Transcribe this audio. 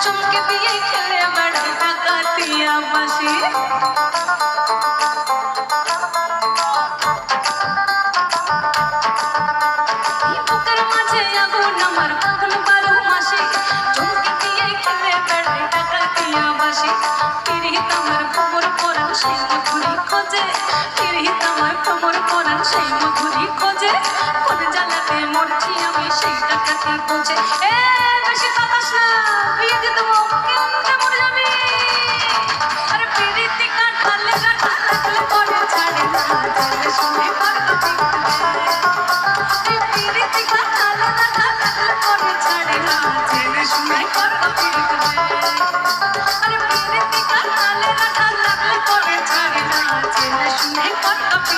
চমকে দিয়ে খেলে বেড়ায় ডাকাতিয়া বাসি বুকের মাঝে আগুন আমার ফাগুন 12 মাসে চমকে দিয়ে খেলে বেড়ায় ডাকাতিয়া বাসি পিরিত আমার কোমর পরান সেই মধুরি খোঁজে পিরিত আমার কোমর পরান সেই মধুরি খোঁজে কোন জ্বালাতে মরছি আমি সেই ডাকাতি বোঝে বেশি বাতাস না বিয়ে দিয়ে দেবো কেমনে মরে যাবি আরে পিরিতি কাটালে কাটালে পরে ছাড়ে না ছেলে শুনে পারবি পিরিতি কাটালে কাটালে পরে ছাড়ে না ছেলে শুনে পারবি আরে পিরিতি কাটালে কাটালে পরে ছাড়ে না ছেলে শুনে পারবি